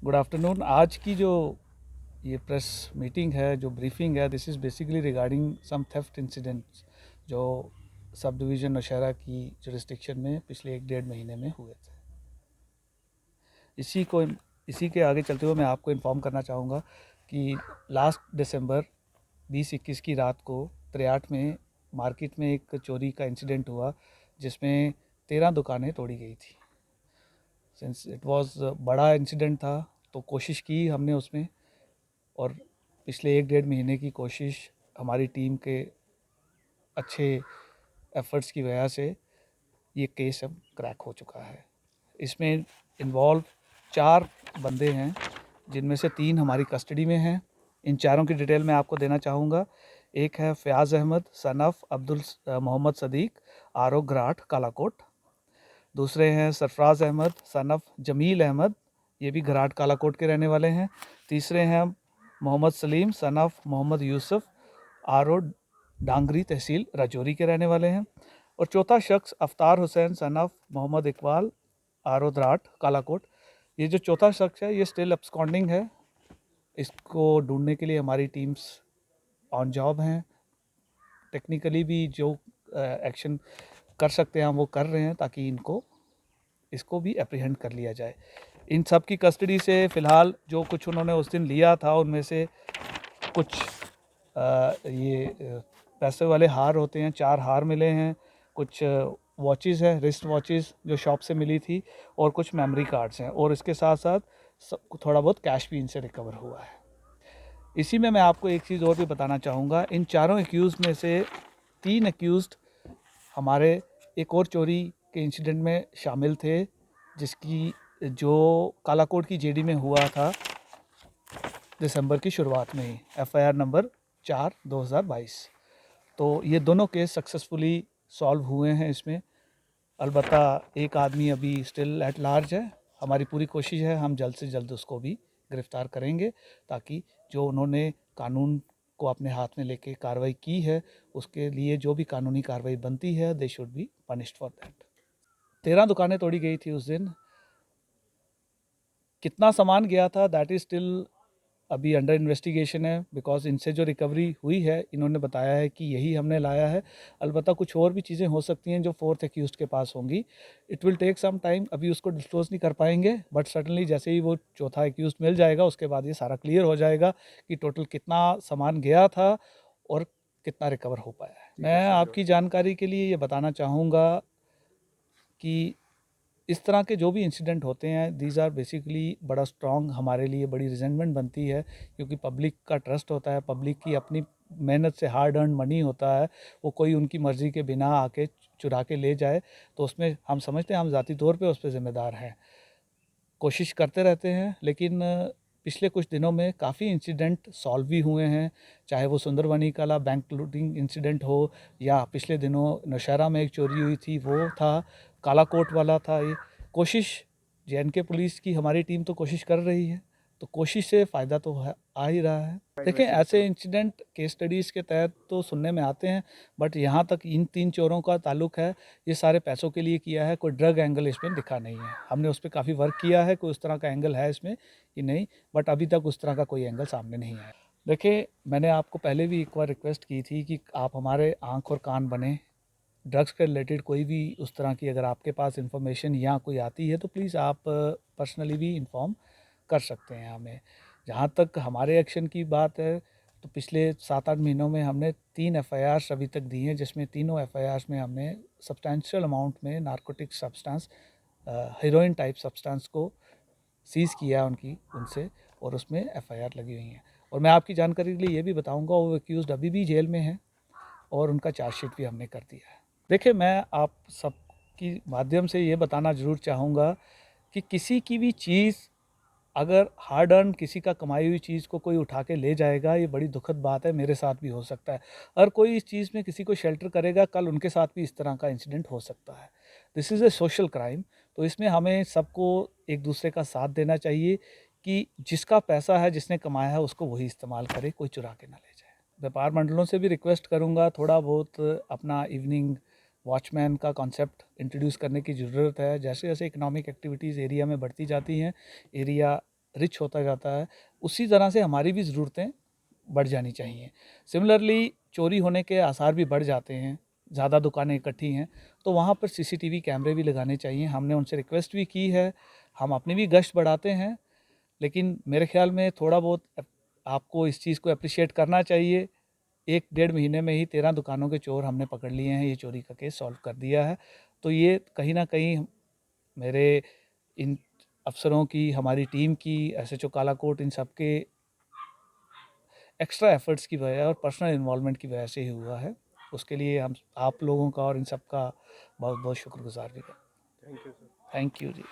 Good afternoon. आज की जो ये प्रेस मीटिंग है, जो ब्रीफिंग है, this is basically regarding some theft incidents जो सब डिवीज़न नौशहरा की जुरिस्डिक्शन में पिछले 1-1.5 महीने में हुए थे। इसी के आगे चलते हुए मैं आपको इन्फॉर्म करना चाहूँगा कि लास्ट दिसंबर 20-21 की रात को त्रियाट में मार्केट में एक चोरी का इंसिडेंट हुआ जिसमें 13 दुकानें तोड़ी गई थी। सिंस इट वाज बड़ा इंसिडेंट था तो कोशिश की हमने उसमें, और पिछले 1-1.5 महीने की कोशिश हमारी टीम के अच्छे एफर्ट्स की वजह से ये केस अब क्रैक हो चुका है। इसमें इन्वॉल्व 4 बंदे हैं जिनमें से 3 हमारी कस्टडी में हैं। इन चारों की डिटेल मैं आपको देना चाहूँगा। एक है फ़याज़ अहमद सन ऑफ अब्दुल मोहम्मद सदीक आरो घराट कालाकोट। दूसरे हैं सरफराज अहमद सन ऑफ जमील अहमद, ये भी घराट कालाकोट के रहने वाले हैं। तीसरे हैं मोहम्मद सलीम सन ऑफ मोहम्मद यूसुफ आरो डांगरी तहसील राजौरी के रहने वाले हैं। और चौथा शख्स अफ्तार हुसैन सन ऑफ मोहम्मद इकबाल आरो द्राट कालाकोट। ये जो चौथा शख्स है ये स्टिल अब्सकॉन्डिंग है। इसको ढूंढने के लिए हमारी टीम्स ऑन जॉब हैं। टेक्निकली भी जो एक्शन कर सकते हैं हम वो कर रहे हैं ताकि इसको भी एप्रीहेंड कर लिया जाए। इन सब की कस्टडी से फ़िलहाल जो कुछ उन्होंने उस दिन लिया था उनमें से कुछ पैसे वाले हार होते हैं, 4 हार मिले हैं, कुछ वॉचेस हैं, रिस्ट वॉचेस जो शॉप से मिली थी, और कुछ मेमोरी कार्ड्स हैं, और इसके साथ साथ थोड़ा बहुत कैश भी इनसे रिकवर हुआ है। इसी में मैं आपको एक चीज़ और भी बताना चाहूँगा। इन चारों एक्यूज़ में से 3 एक्यूज़ड हमारे एक और चोरी के इंसिडेंट में शामिल थे जिसकी जो कालाकोट की जेडी में हुआ था दिसंबर की शुरुआत में ही, एफआईआर नंबर 4/2022। तो ये दोनों केस सक्सेसफुली सॉल्व हुए हैं इसमें। अलबत्ता एक आदमी अभी स्टिल एट लार्ज है। हमारी पूरी कोशिश है हम जल्द से जल्द उसको भी गिरफ्तार करेंगे ताकि जो उन्होंने कानून को अपने हाथ में लेके कार्रवाई की है उसके लिए जो भी कानूनी कार्रवाई बनती है they should be punished for that. 13 दुकानें तोड़ी गई थी उस दिन। कितना सामान गया था दैट इज़ स्टिल अभी अंडर इन्वेस्टिगेशन है, बिकॉज इनसे जो रिकवरी हुई है इन्होंने बताया है कि यही हमने लाया है। अलबत्ता कुछ और भी चीज़ें हो सकती हैं जो 4th एक्यूज़ड के पास होंगी। It will take some time, अभी उसको डिस्क्लोज नहीं कर पाएंगे, बट सर्टनली जैसे ही वो चौथा एक्यूज़ड मिल जाएगा उसके बाद ये सारा क्लियर हो जाएगा कि टोटल कितना सामान गया था और कितना रिकवर हो पाया है। मैं आपकी जानकारी के लिए ये बताना चाहूँगा कि इस तरह के जो भी इंसिडेंट होते हैं दीज आर बेसिकली बड़ा स्ट्रॉन्ग, हमारे लिए बड़ी रिजेंटमेंट बनती है क्योंकि पब्लिक का ट्रस्ट होता है, पब्लिक की अपनी मेहनत से हार्ड अर्न मनी होता है, वो कोई उनकी मर्ज़ी के बिना आके चुरा के ले जाए तो उसमें हम समझते हैं हम ज़ाती तौर पे उस पर ज़िम्मेदार हैं। कोशिश करते रहते हैं, लेकिन पिछले कुछ दिनों में काफ़ी इंसिडेंट सॉल्व भी हुए हैं, चाहे वो सुंदरबनी कला बैंक लूटिंग इंसिडेंट हो या पिछले दिनों नौशहरा में एक चोरी हुई थी वो था, कालाकोट वाला था ये। कोशिश जेएनके पुलिस की हमारी टीम तो कोशिश कर रही है, तो कोशिश से फ़ायदा तो आ ही रहा है। देखिए ऐसे इंसिडेंट केस स्टडीज़ के तहत तो सुनने में आते हैं, बट यहाँ तक इन 3 चोरों का ताल्लुक है ये सारे पैसों के लिए किया है, कोई ड्रग एंगल इसमें दिखा नहीं है। हमने उस पर काफ़ी वर्क किया है, कोई उस तरह का एंगल है इसमें कि नहीं, बट अभी तक उस तरह का कोई एंगल सामने नहीं आया। देखिए मैंने आपको पहले भी एक बार रिक्वेस्ट की थी कि आप हमारे आँख और कान बने। ड्रग्स के रिलेटेड कोई भी उस तरह की अगर आपके पास इन्फॉर्मेशन या कोई आती है तो प्लीज़ आप पर्सनली भी इन्फॉर्म कर सकते हैं हमें। जहाँ तक हमारे एक्शन की बात है तो पिछले 7-8 महीनों में हमने 3 एफआईआर्स अभी तक दी हैं, जिसमें तीनों एफआईआर्स में हमने सब्सटेंशियल अमाउंट में narcotic substance, heroine type substance को सीज़ किया उनसे, और उसमें एफआईआर लगी हुई हैं। और मैं आपकी जानकारी के लिए ये भी बताऊंगा वो एक्यूज़ड अभी भी जेल में हैं और उनका चार्जशीट भी हमने कर दिया है। देखिए मैं आप सबकी माध्यम से ये बताना ज़रूर चाहूँगा कि किसी की भी चीज़ अगर हार्ड अर्न किसी का कमाई हुई चीज़ को कोई उठा के ले जाएगा ये बड़ी दुखद बात है, मेरे साथ भी हो सकता है। अगर कोई इस चीज़ में किसी को शेल्टर करेगा कल उनके साथ भी इस तरह का इंसिडेंट हो सकता है। This is a social crime, तो इसमें हमें सबको एक दूसरे का साथ देना चाहिए कि जिसका पैसा है जिसने कमाया है उसको वही इस्तेमाल करे, कोई चुरा के ना ले जाए। व्यापार मंडलों से भी रिक्वेस्ट करूँगा थोड़ा बहुत अपना इवनिंग वॉचमैन का कॉन्सेप्ट इंट्रोड्यूस करने की ज़रूरत है। जैसे जैसे इकोनॉमिक एक्टिविटीज़ एरिया में बढ़ती जाती हैं, एरिया रिच होता जाता है, उसी तरह से हमारी भी ज़रूरतें बढ़ जानी चाहिए। सिमिलरली चोरी होने के आसार भी बढ़ जाते हैं, ज़्यादा दुकानें इकट्ठी हैं, तो वहाँ पर सीसीटीवी कैमरे भी लगाने चाहिए। हमने उनसे रिक्वेस्ट भी की है, हम अपनी भी गश्त बढ़ाते हैं, लेकिन मेरे ख़्याल में थोड़ा बहुत आपको इस चीज़ को एप्रिशिएट करना चाहिए। 1 डेढ़ महीने में ही 13 दुकानों के चोर हमने पकड़ लिए हैं, ये चोरी का केस सॉल्व कर दिया है। तो ये कहीं न कहीं मेरे इन अफ़सरों की, हमारी टीम की, एसएचओ कालाकोट, इन सब के एक्स्ट्रा एफ़र्ट्स की वजह और पर्सनल इन्वॉल्वमेंट की वजह से ही हुआ है। उसके लिए हम आप लोगों का और इन सब का बहुत-बहुत शुक्रगुज़ार भी हैं। Thank you sir. Thank you ji.